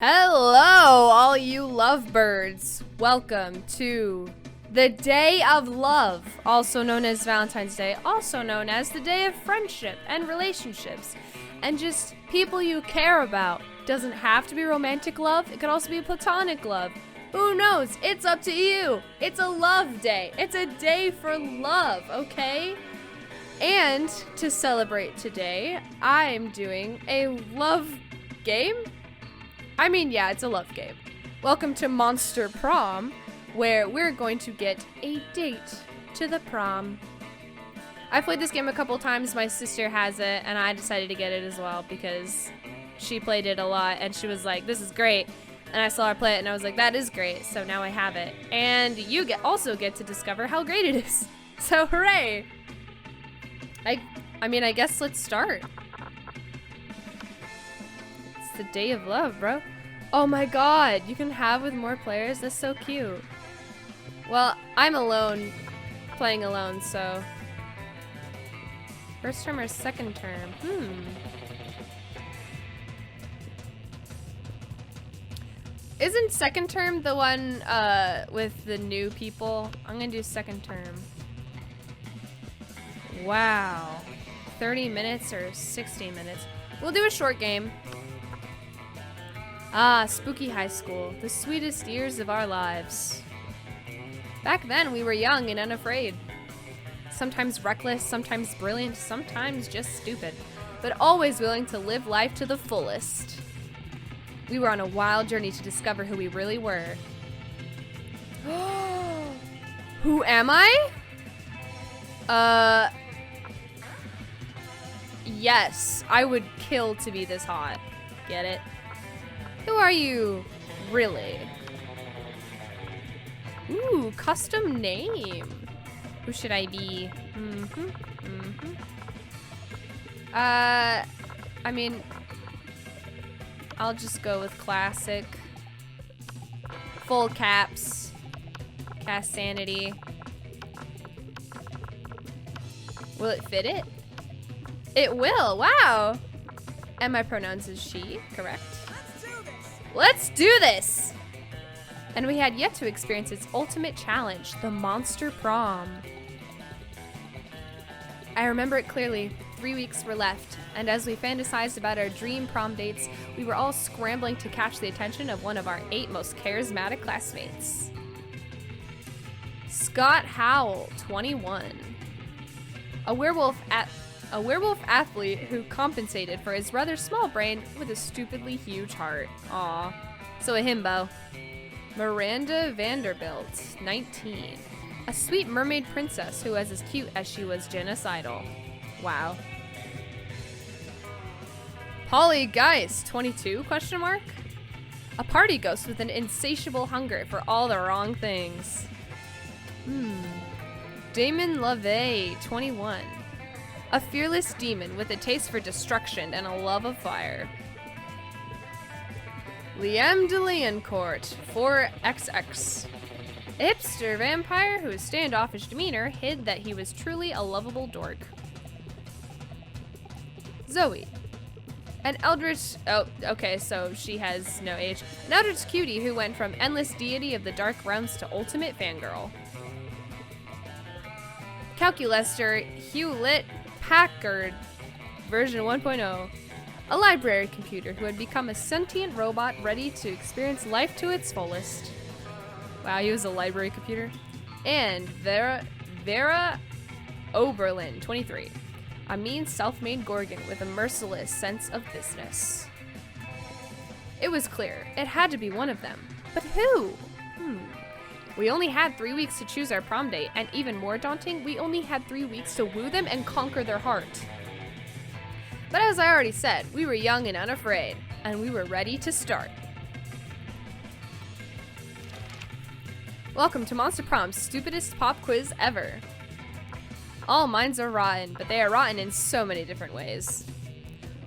Hello, all you lovebirds. Welcome to the Day of Love, also known as Valentine's Day, also known as the Day of Friendship and Relationships, and just people you care about. Doesn't have to be romantic love, it could also be platonic love. Who knows? It's up to you. It's a love day. It's a day for love, okay? And to celebrate today, I'm doing a love game. I mean, yeah, it's a love game. Welcome to Monster Prom, where we're going to get a date to the prom. I've played this game a couple times. My sister has it, and I decided to get it as well because she played it a lot, and she was like, this is great. And I saw her play it, and I was like, that is great. So now I have it. And you also get to discover how great it is. So hooray! I mean, I guess let's start. The day of love, bro. Oh my god, you can have with more players? That's so cute. Well, I'm alone, playing alone, so. First term or second term? Isn't second term the one with the new people? I'm gonna do second term. Wow. 30 minutes or 60 minutes? We'll do a short game. Ah, spooky high school, the sweetest years of our lives. Back then, we were young and unafraid. Sometimes reckless, sometimes brilliant, sometimes just stupid, but always willing to live life to the fullest. We were on a wild journey to discover who we really were. Who am I? Yes, I would kill to be this hot. Get it? Who are you, really? Ooh, custom name. Who should I be? I mean, I'll just go with classic. Full caps. Cast sanity. Will it fit it? It will, wow. And my pronouns is she, correct? Let's do this! And we had yet to experience its ultimate challenge, the Monster Prom. I remember it clearly. 3 weeks were left, and as we fantasized about our dream prom dates, we were all scrambling to catch the attention of one of our 8 most charismatic classmates. Scott Howell, 21. A werewolf athlete who compensated for his rather small brain with a stupidly huge heart. Aw. So a himbo. Miranda Vanderbilt, 19. A sweet mermaid princess who was as cute as she was genocidal. Wow. Polly Geist, 22, question mark? A party ghost with an insatiable hunger for all the wrong things. Damon LaVey, 21. A fearless demon with a taste for destruction and a love of fire. Liam DeLeoncourt, 4XX. A hipster vampire whose standoffish demeanor hid that he was truly a lovable dork. Zoe. An eldritch... Oh, okay, so she has no age. An eldritch cutie who went from endless deity of the dark realms to ultimate fangirl. Calculester Hewlett Packard, version 1.0, a library computer who had become a sentient robot ready to experience life to its fullest. Wow, he was a library computer. And Vera Oberlin, 23, a mean self-made Gorgon with a merciless sense of business. It was clear, it had to be one of them. But who? We only had 3 weeks to choose our prom date, and even more daunting, we only had 3 weeks to woo them and conquer their heart. But as I already said, we were young and unafraid, and we were ready to start. Welcome to Monster Prom's stupidest pop quiz ever. All minds are rotten, but they are rotten in so many different ways.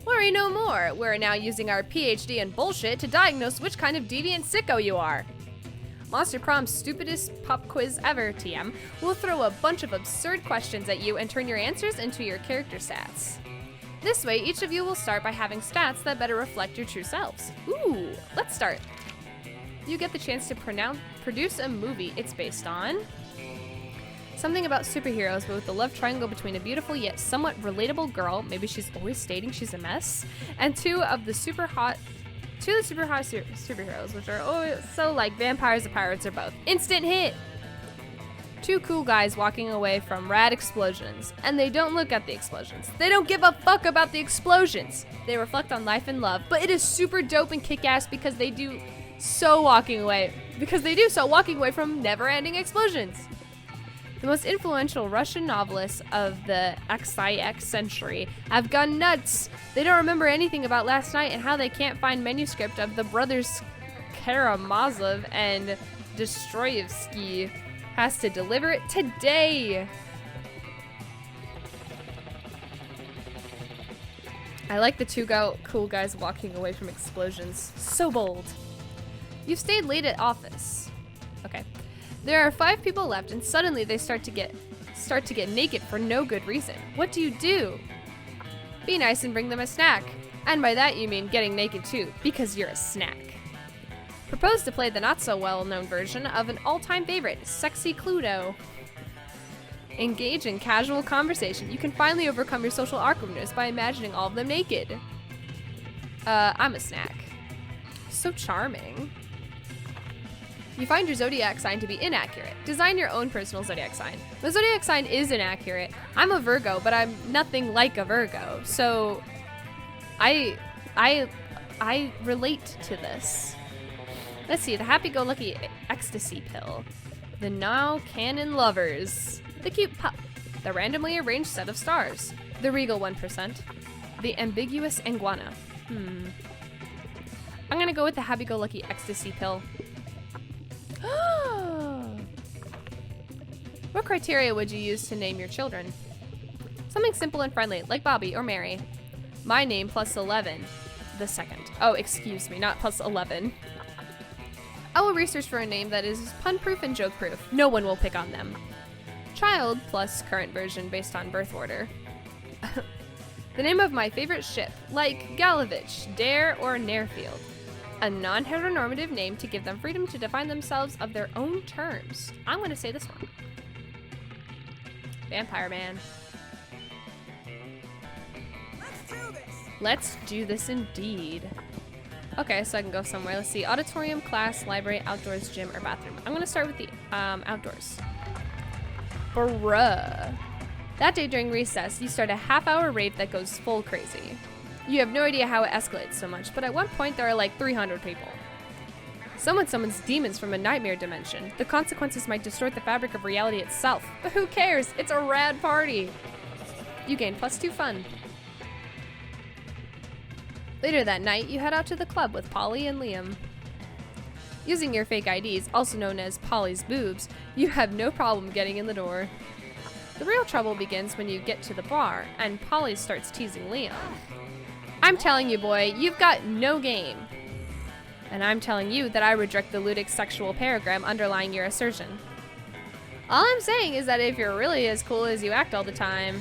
Worry no more, we're now using our PhD in bullshit to diagnose which kind of deviant sicko you are. Monster Prom's stupidest pop quiz ever, TM, will throw a bunch of absurd questions at you and turn your answers into your character stats. This way, each of you will start by having stats that better reflect your true selves. Ooh, let's start. You get the chance to produce a movie it's based on. Something about superheroes, but with a love triangle between a beautiful yet somewhat relatable girl, maybe she's always stating she's a mess, and two of the super hot superheroes, which are so like vampires or pirates or both. Instant hit! Two cool guys walking away from rad explosions, and they don't look at the explosions. They don't give a fuck about the explosions. They reflect on life and love, but it is super dope and kick-ass because they do so walking away from never-ending explosions. The most influential Russian novelists of the XIX century have gone nuts. They don't remember anything about last night and how they can't find manuscript of the brothers Karamazov and Dostoevsky has to deliver it today. I like the two cool guys walking away from explosions. So bold. You've stayed late at office. Okay. There are 5 people left, and suddenly they start to get naked for no good reason. What do? Be nice and bring them a snack. And by that you mean getting naked too, because you're a snack. Propose to play the not-so-well-known version of an all-time favorite, Sexy Cluedo. Engage in casual conversation. You can finally overcome your social awkwardness by imagining all of them naked. I'm a snack. So charming. You find your zodiac sign to be inaccurate. Design your own personal zodiac sign. The zodiac sign is inaccurate. I'm a Virgo, but I'm nothing like a Virgo. So I relate to this. Let's see, the happy-go-lucky ecstasy pill. The now canon lovers. The cute pup. The randomly arranged set of stars. The regal 1%. The ambiguous iguana. I'm gonna go with the happy-go-lucky ecstasy pill. What criteria would you use to name your children? Something simple and friendly, like Bobby or Mary. My name plus 11. The second. Oh, excuse me, not plus 11. I will research for a name that is pun-proof and joke-proof. No one will pick on them. Child plus current version based on birth order. The name of my favorite ship, like Galovich, Dare, or Narefield. A non-heteronormative name to give them freedom to define themselves of their own terms. I'm going to say this one. Vampire Man. Let's do this indeed. Okay, so I can go somewhere. Let's see. Auditorium, class, library, outdoors, gym, or bathroom. I'm going to start with the outdoors. Bruh. That day during recess, you start a half-hour rave that goes full crazy. You have no idea how it escalates so much, but at one point there are like 300 people. Someone summons demons from a nightmare dimension. The consequences might distort the fabric of reality itself, but who cares? It's a rad party. You gain +2 fun. Later that night, you head out to the club with Polly and Liam. Using your fake IDs, also known as Polly's boobs, you have no problem getting in the door. The real trouble begins when you get to the bar, and Polly starts teasing Liam. I'm telling you, boy, you've got no game. And I'm telling you that I reject the ludic sexual paragram underlying your assertion. All I'm saying is that if you're really as cool as you act all the time,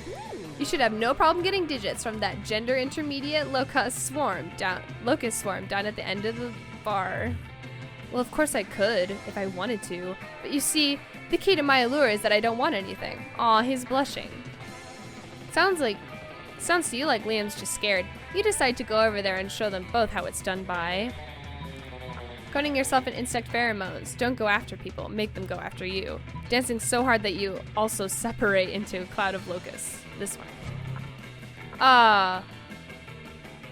you should have no problem getting digits from that gender intermediate locust swarm down at the end of the bar. Well, of course I could, if I wanted to, but you see, the key to my allure is that I don't want anything. Aw, he's blushing. Sounds to you like Liam's just scared. You decide to go over there and show them both how it's done by coating yourself in insect pheromones. Don't go after people, make them go after you. Dancing so hard that you also separate into a cloud of locusts. This one.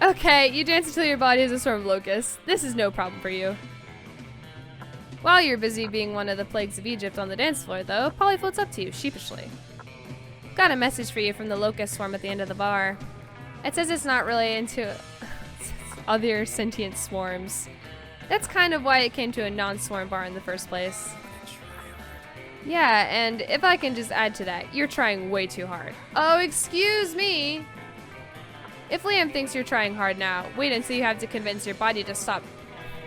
Okay, you dance until your body is a swarm of locusts. This is no problem for you. While you're busy being one of the plagues of Egypt on the dance floor, though, Polly floats up to you, sheepishly. Got a message for you from the locust swarm at the end of the bar. It says it's not really into other sentient swarms. That's kind of why it came to a non-swarm bar in the first place. Yeah, and if I can just add to that, you're trying way too hard. Oh, excuse me! If Liam thinks you're trying hard now, wait until you have to convince your body to stop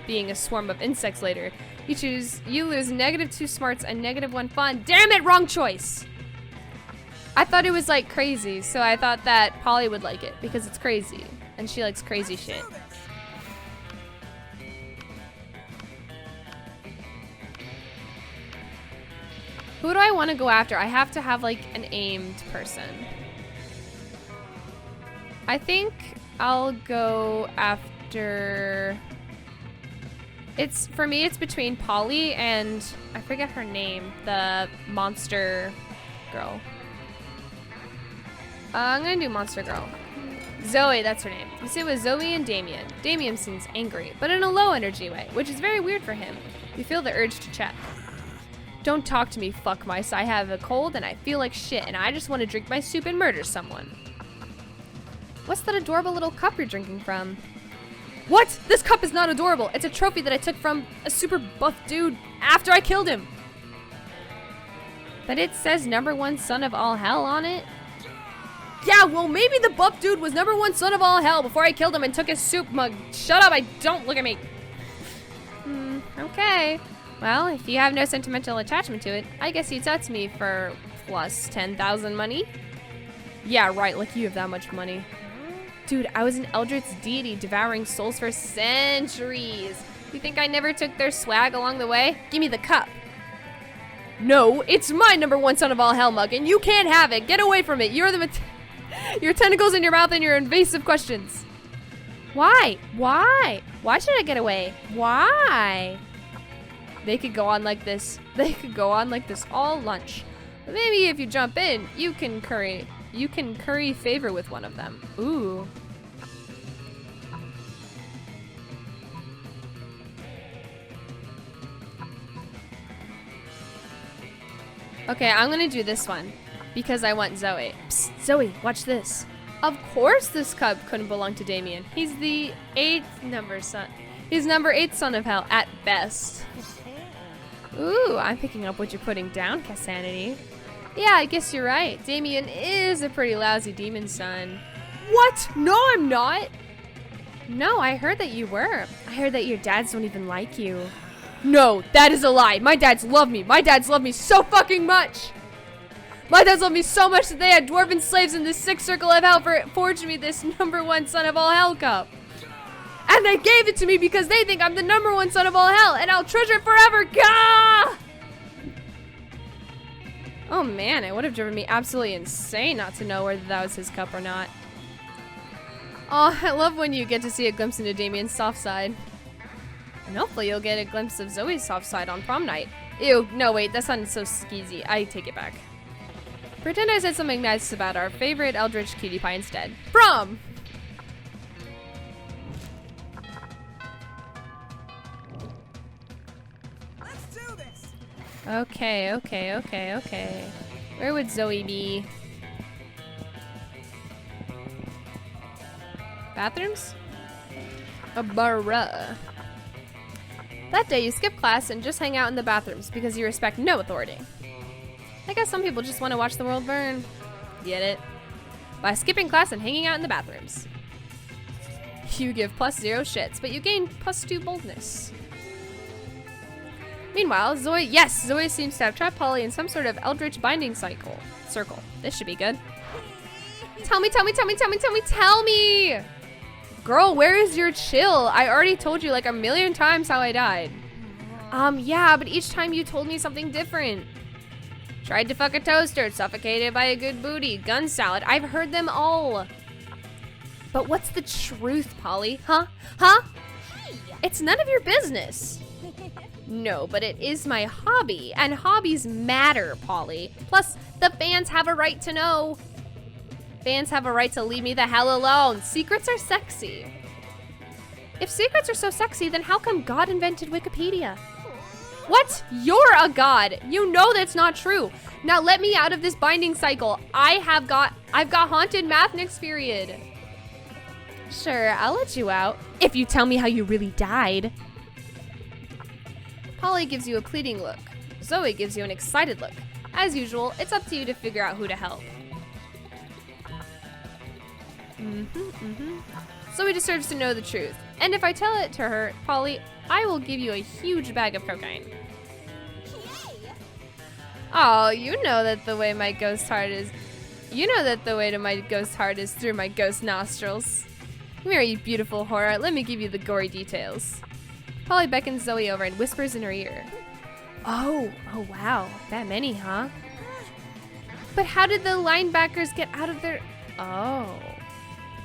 being a swarm of insects later. You lose -2 smarts and -1 fun. Damn it, wrong choice! I thought it was like crazy, so I thought that Polly would like it because it's crazy and she likes crazy shit. Who do I want to go after? I have to have like an aimed person. I think I'll go after... For me, it's between Polly and I forget her name, the monster girl. I'm gonna do monster girl. Zoe, that's her name. You see it was Zoe and Damien. Damien seems angry, but in a low energy way, which is very weird for him. You feel the urge to chat. Don't talk to me, fuck mice. I have a cold and I feel like shit and I just want to drink my soup and murder someone. What's that adorable little cup you're drinking from? What? This cup is not adorable. It's a trophy that I took from a super buff dude after I killed him. But it says #1 son of all hell on it. Yeah, well, maybe the buff dude was #1 son of all hell before I killed him and took his soup mug. Shut up, don't look at me. Okay. Well, if you have no sentimental attachment to it, I guess you'd sell it to me for plus 10,000 money. Yeah, right, like you have that much money. Dude, I was an Eldritch deity devouring souls for centuries. You think I never took their swag along the way? Give me the cup. No, it's my #1 son of all hell mug, and you can't have it. Get away from it. You're your tentacles in your mouth and your invasive questions. Why? Why? Why should I get away? Why? They could go on like this. They could go on like this all lunch. But maybe if you jump in, you can curry favor with one of them. Ooh. Okay, I'm gonna do this one because I want Zoe. Psst, Zoe, watch this. Of course this cup couldn't belong to Damien. He's the 8th number son. He's #8 son of hell at best. Ooh, I'm picking up what you're putting down, Cassanity. Yeah, I guess you're right. Damien is a pretty lousy demon son. What? No, I'm not. No, I heard that you were. I heard that your dads don't even like you. No, that is a lie. My dads love me. My dads love me so fucking much. My dads love me so much that they had dwarven slaves in the 6th circle of hell for forging me this #1 son of all hell cup. And they gave it to me because they think I'm the #1 son of all hell, and I'll treasure it forever. Gah! Oh man, it would have driven me absolutely insane not to know whether that was his cup or not. Oh, I love when you get to see a glimpse into Damien's soft side. And hopefully you'll get a glimpse of Zoe's soft side on prom night. Ew, no wait, that sounded so skeezy. I take it back. Pretend I said something nice about our favorite Eldritch cutie pie instead. Prom! Let's do this. Okay. Where would Zoe be? Bathrooms? Bruh. That day you skip class and just hang out in the bathrooms because you respect no authority. I guess some people just want to watch the world burn. Get it? By skipping class and hanging out in the bathrooms. You give +0 shits, but you gain +2 boldness. Meanwhile, Zoe seems to have trapped Polly in some sort of eldritch binding circle. This should be good. Tell me! Girl, where is your chill? I already told you like a million times how I died. Yeah, but each time you told me something different. Tried to fuck a toaster, suffocated by a good booty, gun salad. I've heard them all. But what's the truth, Polly? Huh? Hey. It's none of your business. No, but it is my hobby, and hobbies matter, Polly. Plus, the fans have a right to know. Fans have a right to leave me the hell alone. Secrets are sexy. If secrets are so sexy, then how come God invented Wikipedia? What? You're a god. You know that's not true. Now let me out of this binding cycle. I've got haunted math next period. Sure, I'll let you out if you tell me how you really died. Polly gives you a pleading look. Zoe gives you an excited look. As usual, it's up to you to figure out who to help. Zoe deserves to know the truth. And if I tell it to her, Polly, I will give you a huge bag of cocaine. Yay. Oh, you know that the way my ghost heart is You know that the way to my ghost heart is through my ghost nostrils. Come here, you beautiful horror. Let me give you the gory details. Polly beckons Zoe over and whispers in her ear. Oh wow. That many, huh? But how did the linebackers get out of their... Oh.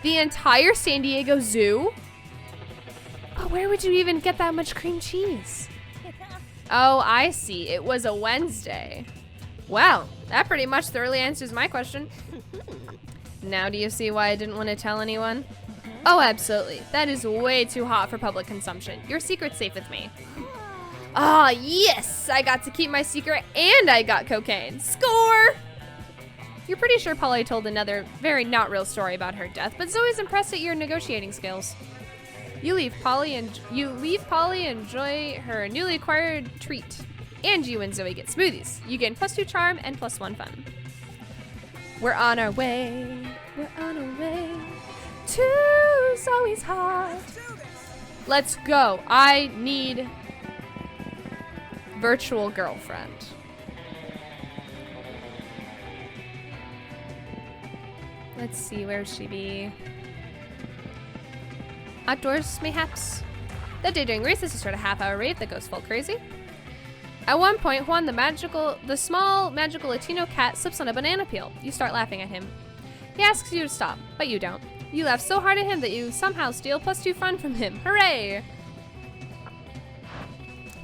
The entire San Diego Zoo? But where would you even get that much cream cheese? Oh, I see. It was a Wednesday. Well, that pretty much thoroughly answers my question. Now do you see why I didn't want to tell anyone? Oh, absolutely. That is way too hot for public consumption. Your secret's safe with me. Ah, yes! I got to keep my secret and I got cocaine. Score! You're pretty sure Polly told another very not real story about her death, but Zoe's impressed at your negotiating skills. You leave Polly enjoy her newly acquired treat. And you and Zoe get smoothies. You gain +2 charm and +1 fun. We're on our way. We're on our way to Zoe's heart. Let's go. I need virtual girlfriend. Let's see, where she be? Outdoors, mayhaps? That day during recess, is a sort of half-hour rave that goes full crazy. At one point, Juan, the small magical Latino cat, slips on a banana peel. You start laughing at him. He asks you to stop, but you don't. You laugh so hard at him that you somehow steal +2 fun from him. Hooray!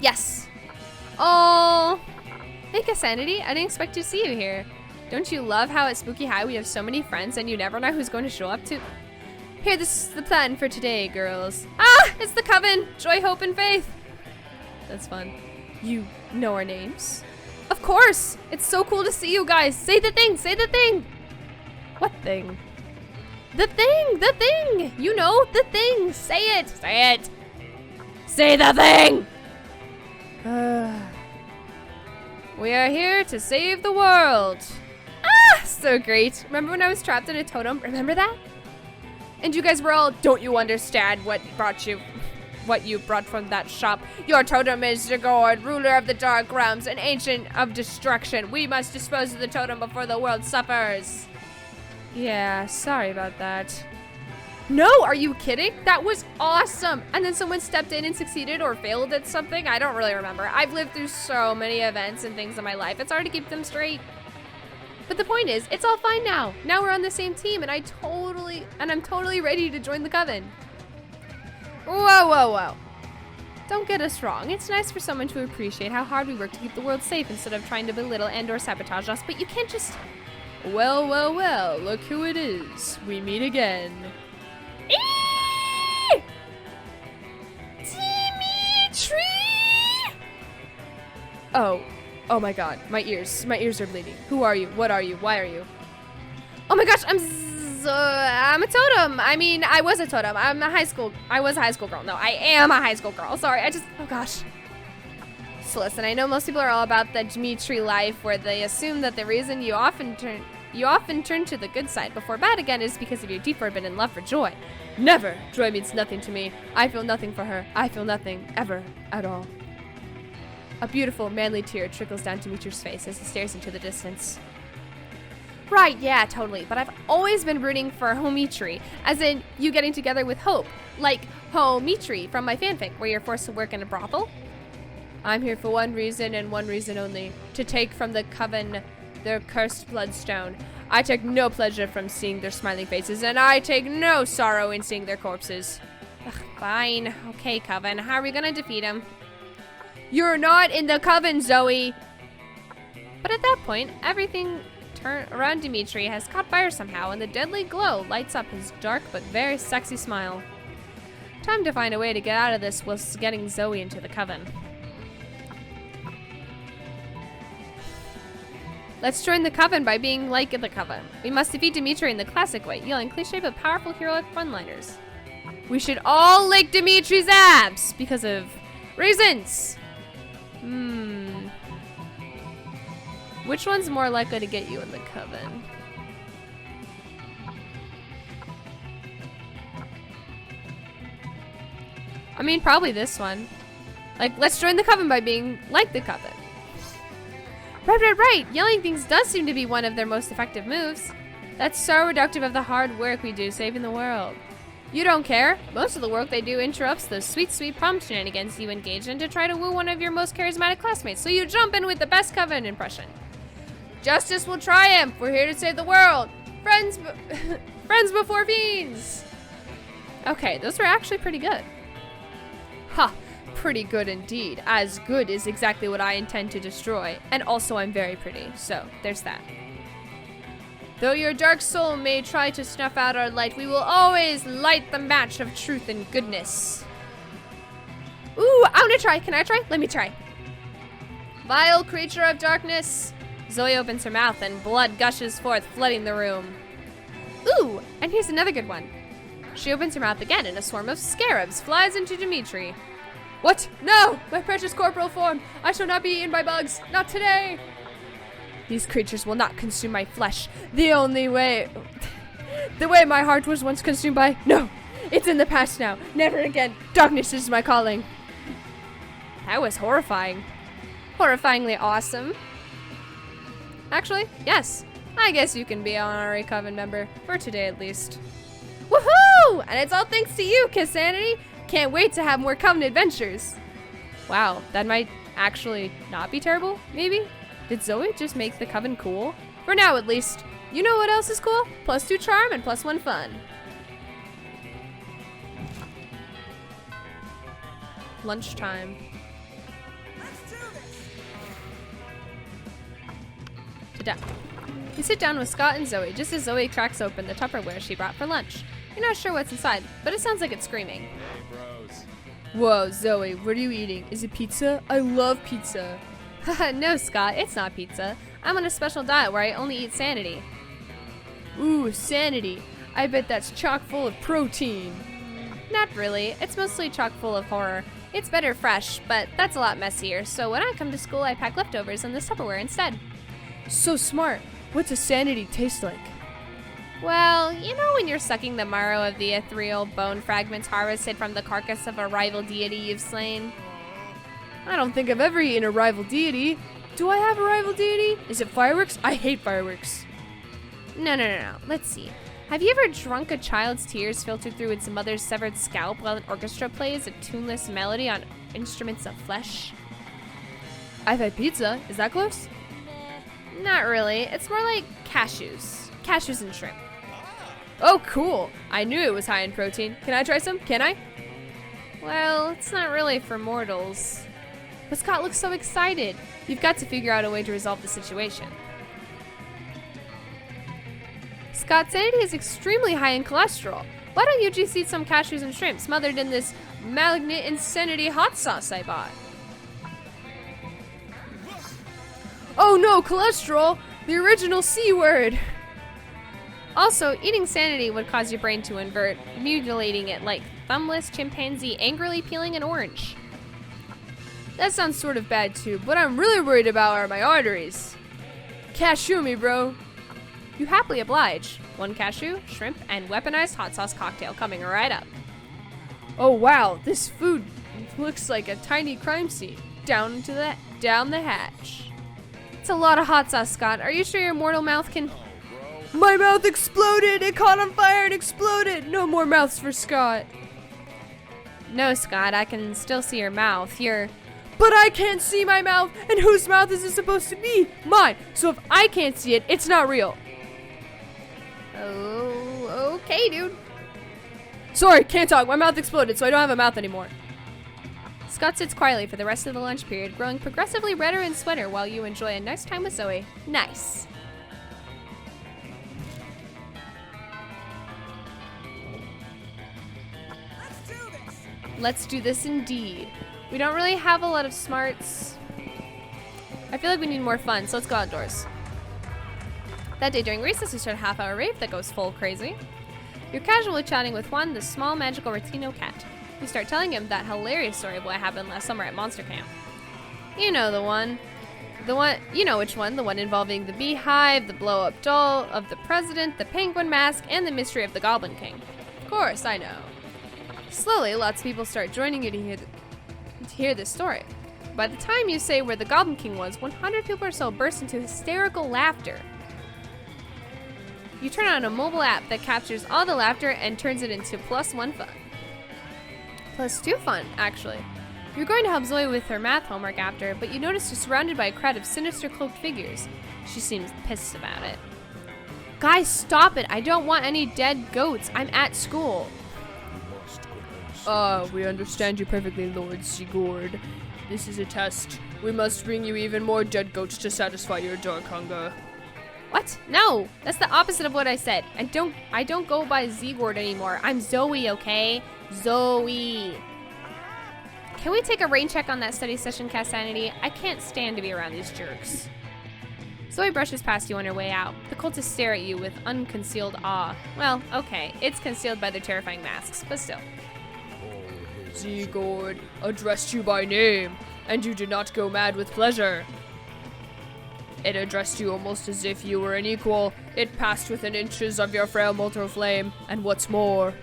Yes! Oh! Hey, Cassandra, I didn't expect to see you here. Don't you love how at Spooky High we have so many friends and you never know who's going to show up to... Here, this is the plan for today, girls. Ah! It's the coven! Joy, hope, and faith! That's fun. You know our names? Of course! It's so cool to see you guys! Say the thing! Say the thing! What thing? The thing! The thing! You know, the thing! Say it! Say it! Say the thing! We are here to save the world! Ah! So great. Remember when I was trapped in a totem? Remember that? And you guys were all, don't you understand what you brought from that shop? Your totem is the god, ruler of the dark realms, an ancient of destruction. We must dispose of the totem before the world suffers. Yeah, sorry about that. No, are you kidding? That was awesome. And then someone stepped in and succeeded or failed at something. I don't really remember. I've lived through so many events and things in my life. It's hard to keep them straight. But the point is, it's all fine now. Now we're on the same team and I'm totally ready to join the coven. Whoa, whoa, whoa. Don't get us wrong. It's nice for someone to appreciate how hard we work to keep the world safe instead of trying to belittle and or sabotage us, but you can't just... Well, well, well, look who it is. We meet again. Eee! Dimitri! Oh my god, my ears are bleeding. Who are you? What are you? Why are you? Oh my gosh, I'm a totem. I mean, I was a totem. I was a high school girl. No, I am a high school girl. Sorry, oh gosh. So listen, I know most people are all about the Dimitri life where they assume that the reason you often turn to the good side before bad again is because of your deep forbidden love for Joy. Never! Joy means nothing to me. I feel nothing for her. I feel nothing, ever, at all. A beautiful, manly tear trickles down Dimitri's face as he stares into the distance. Right, yeah, totally. But I've always been rooting for Homitri, as in you getting together with Hope. Like Homitri from my fanfic, where you're forced to work in a brothel. I'm here for one reason and one reason only. To take from the coven their cursed bloodstone. I take no pleasure from seeing their smiling faces, and I take no sorrow in seeing their corpses. Ugh, fine. Okay, coven. How are we gonna defeat them? You're not in the coven, Zoe! But at that point, everything around Dimitri has caught fire somehow, and the deadly glow lights up his dark but very sexy smile. Time to find a way to get out of this whilst getting Zoe into the coven. Let's join the coven by being like the coven. We must defeat Dimitri in the classic way, yelling cliché but powerful heroic one-liners. We should all lick Dimitri's abs because of reasons. Which one's more likely to get you in the coven? I mean, probably this one. Like, let's join the coven by being like the coven. Right. Yelling things does seem to be one of their most effective moves. That's so reductive of the hard work we do saving the world. You don't care. Most of the work they do interrupts the sweet, sweet prom shenanigans you engage in to try to woo one of your most charismatic classmates, so you jump in with the best Coven impression. Justice will triumph. We're here to save the world. Friends, friends before fiends. Okay, those were actually pretty good. Ha, pretty good indeed. As good is exactly what I intend to destroy. And also I'm very pretty, so there's that. Though your dark soul may try to snuff out our light, we will always light the match of truth and goodness. Ooh, I wanna try. Can I try? Let me try. Vile creature of darkness. Zoe opens her mouth and blood gushes forth, flooding the room. Ooh, and here's another good one. She opens her mouth again and a swarm of scarabs flies into Dimitri. What? No! My precious corporal form! I shall not be eaten by bugs! Not today! These creatures will not consume my flesh. The only way... The way my heart was once consumed by... No! It's in the past now. Never again. Darkness is my calling. That was horrifying. Horrifyingly awesome. Actually, yes. I guess you can be an honorary Coven member. For today, at least. Woohoo! And it's all thanks to you, Kissanity. Can't wait to have more Coven adventures. Wow, that might actually not be terrible, maybe? Did Zoe just make the Coven cool? For now, at least. You know what else is cool? +2 charm and +1 fun. Lunchtime. Let's do this. You sit down with Scott and Zoe just as Zoe cracks open the Tupperware she brought for lunch. You're not sure what's inside, but it sounds like it's screaming. Bros. Whoa, Zoe, what are you eating? Is it pizza? I love pizza. No, Scott, it's not pizza. I'm on a special diet where I only eat Sanity. Ooh, Sanity. I bet that's chock full of protein. Not really. It's mostly chock full of horror. It's better fresh, but that's a lot messier, so when I come to school, I pack leftovers in this Tupperware instead. So smart. What's a Sanity taste like? Well, you know when you're sucking the marrow of the ethereal bone fragments harvested from the carcass of a rival deity you've slain? I don't think I've ever eaten a rival deity. Do I have a rival deity? Is it fireworks? I hate fireworks. No. Let's see. Have you ever drunk a child's tears filtered through its mother's severed scalp while an orchestra plays a tuneless melody on instruments of flesh? I've had pizza. Is that close? Not really. It's more like cashews. Cashews and shrimp. Oh, cool. I knew it was high in protein. Can I try some? Can I? Well, it's not really for mortals. But Scott looks so excited. You've got to figure out a way to resolve the situation. Scott, Sanity is extremely high in cholesterol. Why don't you just eat some cashews and shrimp smothered in this malignant insanity hot sauce I bought? Oh no, cholesterol! The original C word! Also, eating Sanity would cause your brain to invert, mutilating it like thumbless chimpanzee angrily peeling an orange. That sounds sort of bad too, but I'm really worried about are my arteries. Cashew me, bro. You happily oblige. 1 cashew, shrimp, and weaponized hot sauce cocktail coming right up. Oh wow, this food looks like a tiny crime scene. Down the hatch. It's a lot of hot sauce, Scott. Are you sure your mortal mouth can... My mouth exploded! It caught on fire and exploded! No more mouths for Scott. No, Scott, I can still see your mouth. But I can't see my mouth! And whose mouth is it supposed to be? Mine! So if I can't see it, it's not real. Oh, okay, dude. Sorry, can't talk. My mouth exploded, so I don't have a mouth anymore. Scott sits quietly for the rest of the lunch period, growing progressively redder and sweater while you enjoy a nice time with Zoe. Nice. Let's do this. Let's do this indeed. We don't really have a lot of smarts. I feel like we need more fun, so let's go outdoors. That day during recess, we start a half-hour rave that goes full crazy. You're casually chatting with Juan, the small magical Retino cat. You start telling him that hilarious story of what happened last summer at Monster Camp. You know the one. You know which one. The one involving the beehive, the blow-up doll of the president, the penguin mask, and the mystery of the Goblin King. Of course, I know. Slowly, lots of people start joining you to hear this story. By the time you say where the Goblin King was, 100 people or so burst into hysterical laughter. You turn on a mobile app that captures all the laughter and turns it into +1 fun. +2 fun, actually. You're going to help Zoe with her math homework after, but you notice you're surrounded by a crowd of sinister cloaked figures. She seems pissed about it. Guys, stop it! I don't want any dead goats. I'm at school. We understand you perfectly, Lord Sigurd. This is a test. We must bring you even more dead goats to satisfy your dark hunger. What? No! That's the opposite of what I said. I don't go by Sigurd anymore. I'm Zoe, okay? Zoe. Can we take a rain check on that study session, Cassanity? I can't stand to be around these jerks. Zoe brushes past you on her way out. The cultists stare at you with unconcealed awe. Well, okay, it's concealed by their terrifying masks, but still. Sigurd addressed you by name, and you did not go mad with pleasure. It addressed you almost as if you were an equal. It passed within inches of your frail mortal flame, and what's more,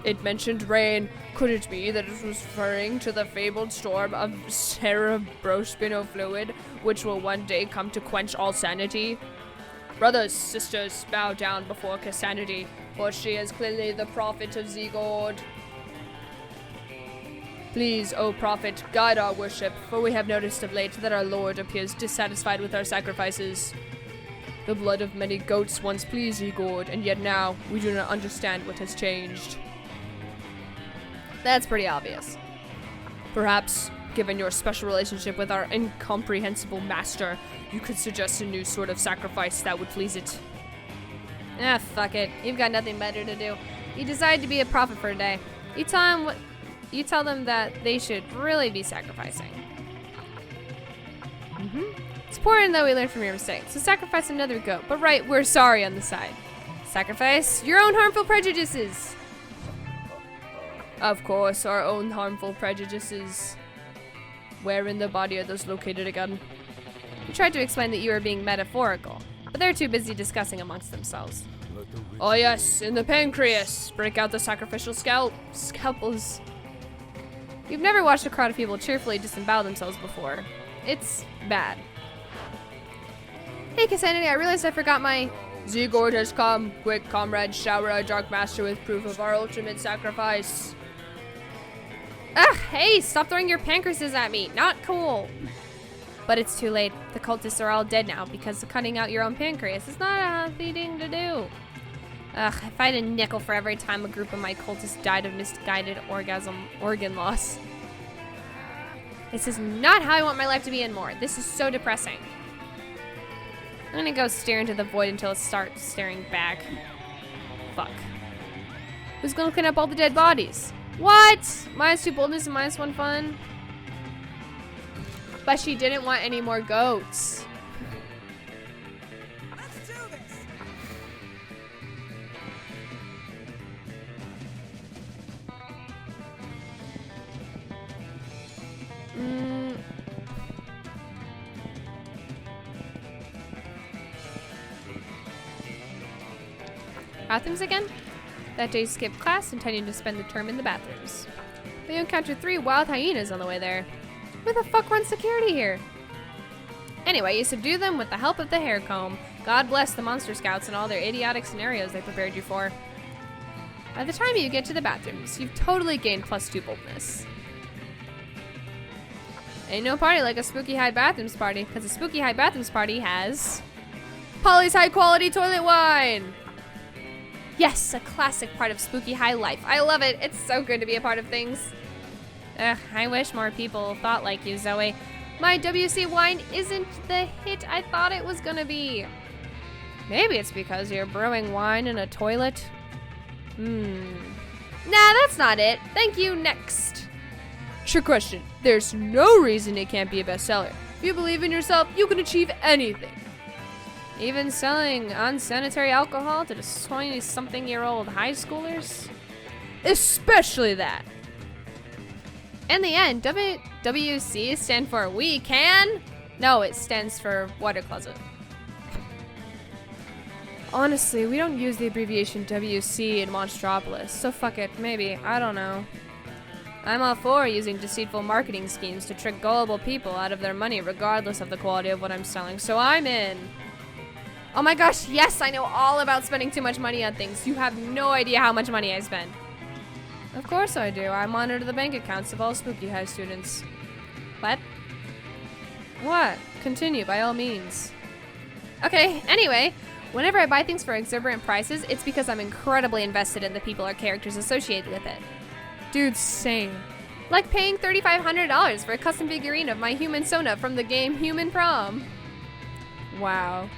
it mentioned rain. Could it be that it was referring to the fabled storm of cerebrospinal fluid, which will one day come to quench all sanity? Brothers, sisters, bow down before Cassanity, for she is clearly the prophet of Sigurd. Please, O prophet, guide our worship, for we have noticed of late that our Lord appears dissatisfied with our sacrifices. The blood of many goats once pleased Sigurd, and yet now we do not understand what has changed. That's pretty obvious. Perhaps, given your special relationship with our incomprehensible master, you could suggest a new sort of sacrifice that would please it. Ah, fuck it. You've got nothing better to do. You decide to be a prophet for a day. You tell them that they should really be sacrificing. It's important that we learn from your mistakes, so sacrifice another goat. But right, we're sorry on the side. Sacrifice your own harmful prejudices. Of course, our own harmful prejudices. Where in the body are those located again? You tried to explain that you were being metaphorical, but they're too busy discussing amongst themselves. Oh yes, in the pancreas. Break out the sacrificial scalpels. You've never watched a crowd of people cheerfully disembowel themselves before. It's bad. Hey, Cassanity, I realized I forgot my... Sigurd has come. Quick, comrades, shower our dark master with proof of our ultimate sacrifice. Ugh, hey, stop throwing your pancreases at me. Not cool. But it's too late. The cultists are all dead now because cutting out your own pancreas is not a healthy thing to do. Ugh, if I had a nickel for every time a group of my cultists died of misguided organ loss. This is not how I want my life to be anymore. This is so depressing. I'm gonna go stare into the void until it starts staring back. Fuck. Who's gonna clean up all the dead bodies? What? -2 boldness and -1 fun? But she didn't want any more goats. Let's do this. Bathrooms again? That day you skipped class, intending to spend the term in the bathrooms. But you encountered 3 wild hyenas on the way there. Who the fuck runs security here? Anyway, you subdue them with the help of the hair comb. God bless the monster scouts and all their idiotic scenarios they prepared you for. By the time you get to the bathrooms, you've totally gained +2 boldness. Ain't no party like a spooky high bathrooms party, because a spooky high bathrooms party has... Polly's high quality toilet wine! Yes, a classic part of spooky high life. I love it. It's so good to be a part of things. Ugh, I wish more people thought like you, Zoe. My WC wine isn't the hit I thought it was gonna be. Maybe it's because you're brewing wine in a toilet. Nah, that's not it. Thank you, next. Trick question. There's no reason it can't be a bestseller. If you believe in yourself, you can achieve anything. Even selling unsanitary alcohol to the 20-something-year-old high schoolers? Especially that. In the end, WC stand for We Can? No, it stands for Water Closet. Honestly, we don't use the abbreviation WC in Monstropolis, so fuck it, maybe, I don't know. I'm all for using deceitful marketing schemes to trick gullible people out of their money regardless of the quality of what I'm selling, so I'm in. Oh my gosh, yes, I know all about spending too much money on things. You have no idea how much money I spend. Of course I do. I monitor the bank accounts of all Spooky High students. What? What? Continue, by all means. Okay, anyway, whenever I buy things for exorbitant prices, it's because I'm incredibly invested in the people or characters associated with it. Dude, same. Like paying $3,500 for a custom figurine of my human Sona from the game Human Prom. Wow.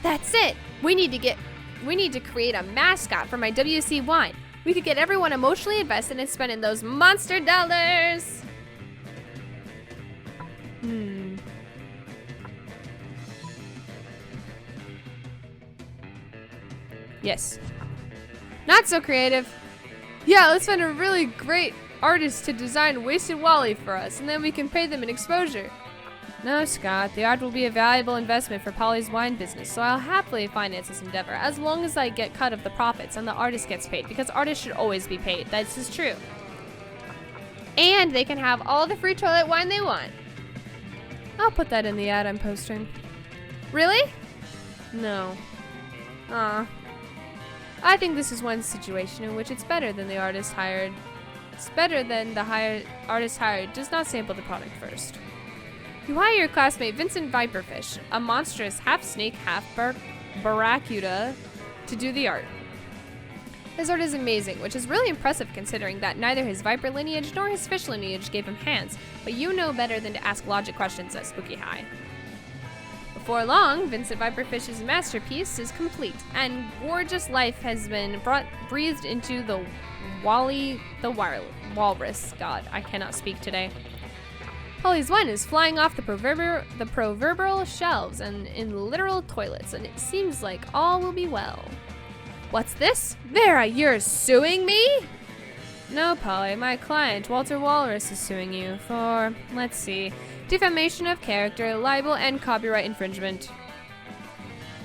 That's it! We need to create a mascot for my WC wine. We could get everyone emotionally invested in spending those monster dollars! Yes. Not so creative. Yeah, let's find a really great artist to design Wasted Wally for us, and then we can pay them in exposure. No, Scott, the art will be a valuable investment for Polly's wine business, so I'll happily finance this endeavor, as long as I get cut of the profits and the artist gets paid, because artists should always be paid. This is true. And they can have all the free toilet wine they want. I'll put that in the ad I'm posting. Really? No. Aw. I think this is one situation in which it's better than the artist hired. It's better than the artist hired does not sample the product first. You hire your classmate Vincent Viperfish, a monstrous half-snake, half-barracuda, to do the art. His art is amazing, which is really impressive considering that neither his viper lineage nor his fish lineage gave him hands, but you know better than to ask logic questions at Spooky High. Before long, Vincent Viperfish's masterpiece is complete, and gorgeous life has been breathed into the walrus. God, I cannot speak today. Polly's wine is flying off the proverbial shelves and in literal toilets, and it seems like all will be well. What's this? Vera, you're suing me? No, Polly, my client, Walter Walrus, is suing you for, let's see, defamation of character, libel, and copyright infringement.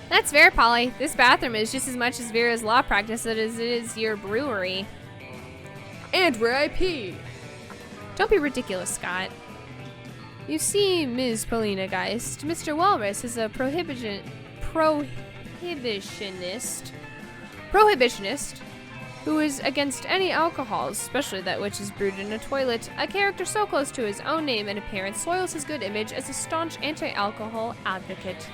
That's fair, Polly. This bathroom is just as much as Vera's law practice as it is your brewery. And where I pee. Don't be ridiculous, Scott. You see, Ms. Paulina Geist, Mr. Walrus is a prohibitionist who is against any alcohol, especially that which is brewed in a toilet. A character so close to his own name and appearance soils his good image as a staunch anti-alcohol advocate.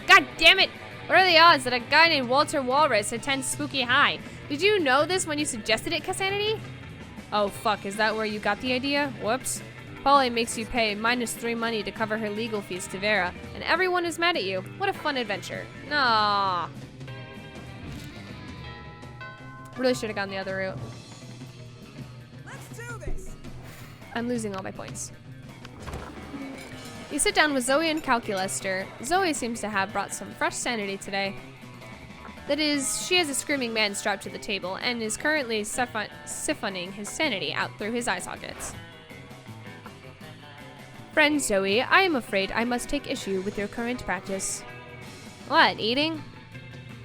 God damn it! What are the odds that a guy named Walter Walrus attends Spooky High? Did you know this when you suggested it, Cassanity? Oh fuck, is that where you got the idea? Whoops. Polly makes you pay -3 money to cover her legal fees to Vera, and everyone is mad at you. What a fun adventure. Aww. Really should have gone the other route. Let's do this. I'm losing all my points. You sit down with Zoe and Calculaster. Zoe seems to have brought some fresh sanity today. That is, she has a screaming man strapped to the table and is currently siphoning his sanity out through his eye sockets. Friend Zoe, I am afraid I must take issue with your current practice. What, eating?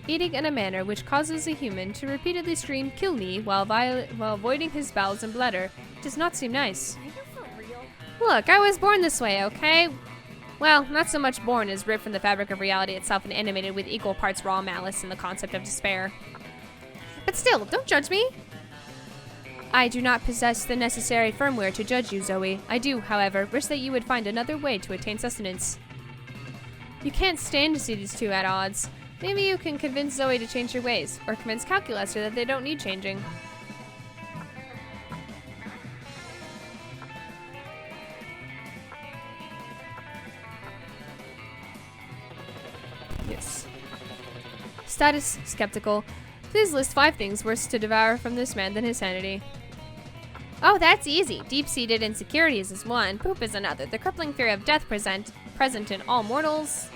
Eating in a manner which causes a human to repeatedly scream, "Kill me," while avoiding his bowels and bladder does not seem nice. Are you for real? Look, I was born this way, okay? Well, not so much born as ripped from the fabric of reality itself and animated with equal parts raw malice and the concept of despair. But still, don't judge me. I do not possess the necessary firmware to judge you, Zoe. I do, however, wish that you would find another way to attain sustenance. You can't stand to see these two at odds. Maybe you can convince Zoe to change her ways, or convince Calculaster that they don't need changing. Yes. Status skeptical. Please list 5 things worse to devour from this man than his sanity. Oh, that's easy. Deep-seated insecurities is one. Poop is another. The crippling fear of death present in all mortals.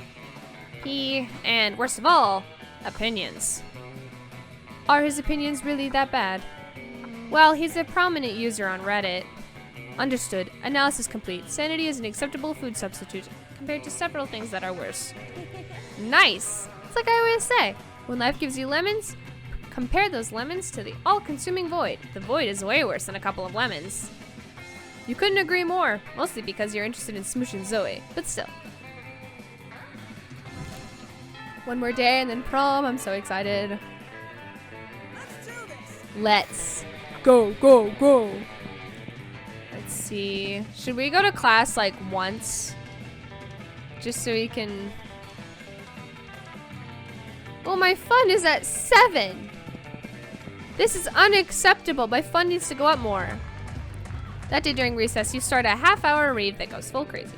And worst of all, opinions. Are his opinions really that bad? Well, he's a prominent user on Reddit. Understood. Analysis complete. Sanity is an acceptable food substitute compared to several things that are worse. Nice! It's like I always say, when life gives you lemons, compare those lemons to the all-consuming void. The void is way worse than a couple of lemons. You couldn't agree more, mostly because you're interested in smooching Zoe, but still. One more day and then prom. I'm so excited. Let's do this. Let's. Go, go, go. Let's see. Should we go to class like once? Just so we can... Well, my fun is at 7. This is unacceptable. My fun needs to go up more. That day during recess, you start a half-hour rave that goes full crazy.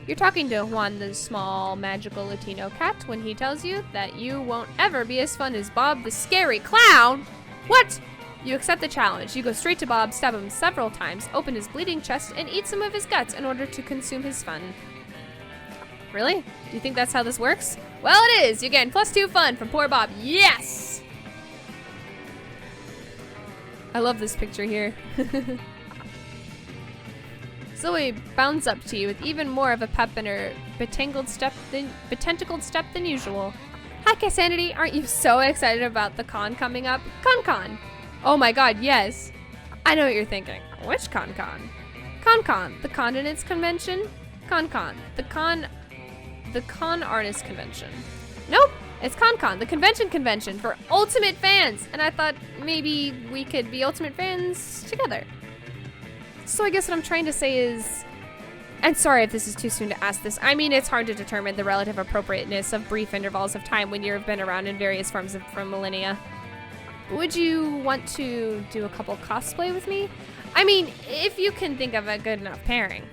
You're talking to Juan, the small, magical Latino cat, when he tells you that you won't ever be as fun as Bob, the scary clown. What? You accept the challenge. You go straight to Bob, stab him several times, open his bleeding chest, and eat some of his guts in order to consume his fun. Really? Do you think that's how this works? Well, it is. You gain +2 fun from poor Bob. Yes! I love this picture here. Zoe bounds up to you with even more of a pep in her betentacled step than usual. Hi, Cassanity. Aren't you so excited about the con coming up? Con. Oh my god, yes. I know what you're thinking. Which con? Con. The Condiments Convention? Con. The Con Artist Convention. Nope. It's Con, the convention for Ultimate fans. And I thought maybe we could be Ultimate fans together. So I guess what I'm trying to say is, and sorry if this is too soon to ask this, I mean it's hard to determine the relative appropriateness of brief intervals of time when you've been around in various forms from millennia. Would you want to do a couple cosplay with me? I mean, if you can think of a good enough pairing.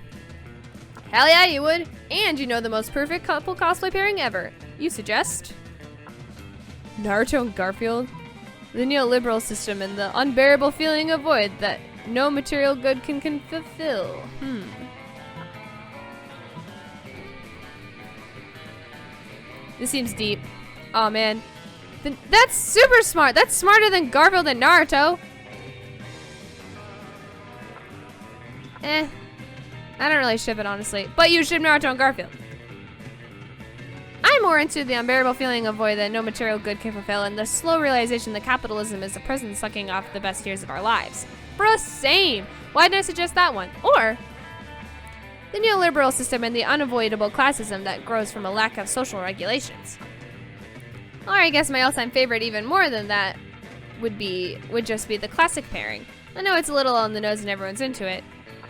Hell yeah, you would. And you know the most perfect couple cosplay pairing ever. You suggest? Naruto and Garfield? The neoliberal system and the unbearable feeling of void that no material good can fulfill. This seems deep. Oh man. That's super smart. That's smarter than Garfield and Naruto. I don't really ship it, honestly. But you ship Naruto and Garfield. I'm more into the unbearable feeling of void that no material good can fulfill and the slow realization that capitalism is a prison sucking off the best years of our lives. Bro, same. Why didn't I suggest that one? Or the neoliberal system and the unavoidable classism that grows from a lack of social regulations. Or I guess my all-time favorite even more than that would just be the classic pairing. I know it's a little on the nose and everyone's into it,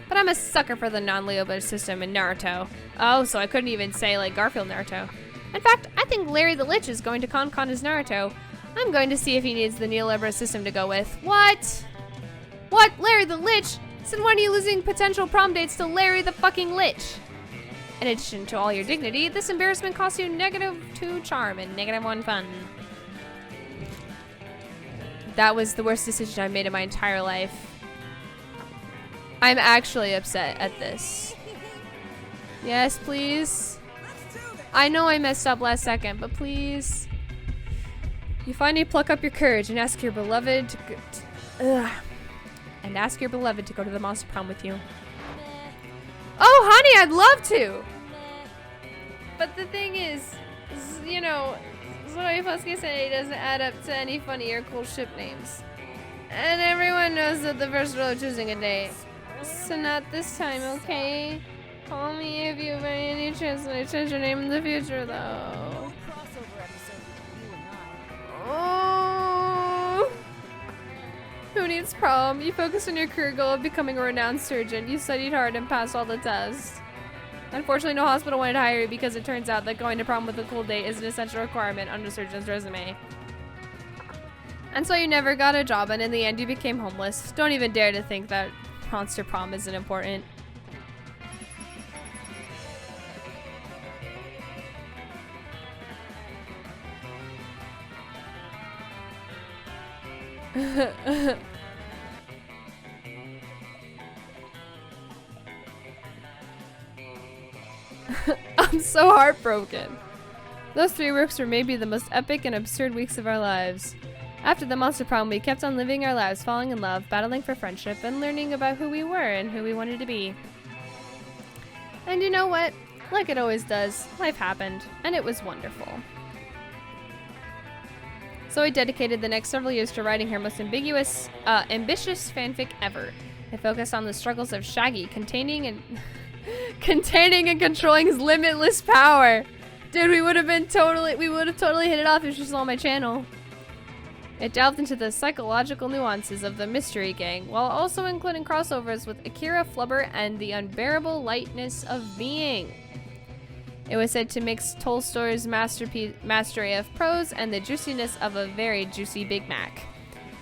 but I'm a sucker for the non-neoliberal system in Naruto. Oh, so I couldn't even say like Garfield Naruto. In fact, I think Larry the Lich is going to con as Naruto. I'm going to see if he needs the neoliberal system to go with. What? What? Larry the Lich? Then why are you losing potential prom dates to Larry the fucking Lich? In addition to all your dignity, this embarrassment costs you -2 charm and -1 fun. That was the worst decision I've made in my entire life. I'm actually upset at this. Yes, please. I know I messed up last second, but please. You finally pluck up your courage and ask your beloved to go to the monster prom with you. Oh, honey, I'd love to. But the thing is, you know, Zoe Fusky said it doesn't add up to any funny or cool ship names. And everyone knows that the first rule of choosing a date. So not this time, okay? Call me if you by any chance when I change your name in the future, though. Oh. Who needs prom? You focused on your career goal of becoming a renowned surgeon. You studied hard and passed all the tests. Unfortunately, no hospital wanted to hire you because it turns out that going to prom with a cool date is an essential requirement on a surgeon's resume. And so you never got a job, and in the end you became homeless. Don't even dare to think that monster prom isn't important. I'm so heartbroken. Those 3 weeks were maybe the most epic and absurd weeks of our lives. After the monster prom, we kept on living our lives, falling in love, battling for friendship, and learning about who we were and who we wanted to be. And you know what? Like it always does, life happened, and it was wonderful. Zoe dedicated the next several years to writing her most ambitious fanfic ever. It focused on the struggles of Shaggy, containing and controlling his limitless power. Dude, we would have totally hit it off if she saw my channel. It delved into the psychological nuances of the Mystery Gang, while also including crossovers with Akira Flubber and The Unbearable Lightness of Being. It was said to mix Tolstoy's mastery of prose and the juiciness of a very juicy Big Mac.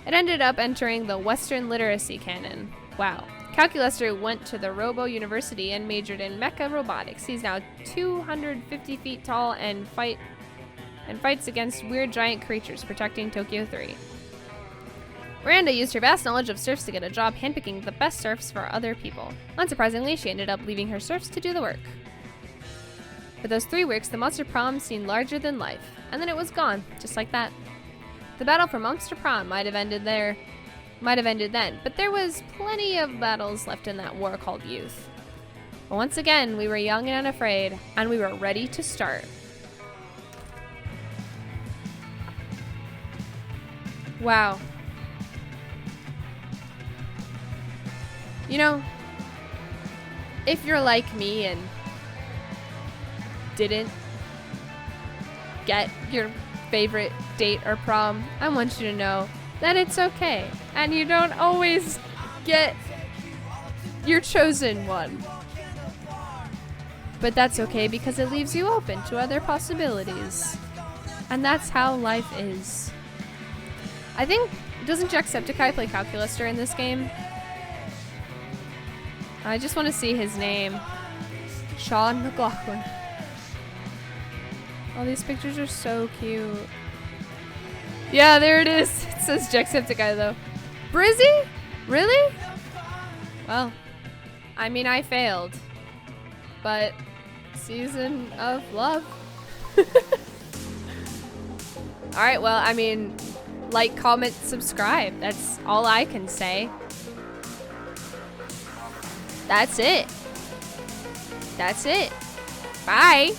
It ended up entering the Western literacy canon. Wow. Calculester went to the Robo University and majored in mecha robotics. He's now 250 feet tall and fights against weird giant creatures protecting Tokyo 3. Miranda used her vast knowledge of serfs to get a job handpicking the best serfs for other people. Unsurprisingly, she ended up leaving her serfs to do the work. For those 3 weeks, the Monster Prom seemed larger than life, and then it was gone, just like that. The battle for Monster Prom might have ended then, but there was plenty of battles left in that war called youth. But once again, we were young and unafraid, and we were ready to start. Wow. You know, if you're like me and didn't get your favorite date or prom, I want you to know that it's okay. And you don't always get your chosen one. But that's okay because it leaves you open to other possibilities. And that's how life is. I think, doesn't Jacksepticeye play Calculester in this game? I just want to see his name. Sean McLaughlin. All these pictures are so cute. Yeah, there it is. It says Jacksepticeye though. Brizzy? Really? Well, I mean, I failed. But, season of love. Alright, well, I mean, like, comment, subscribe. That's all I can say. That's it. That's it. Bye.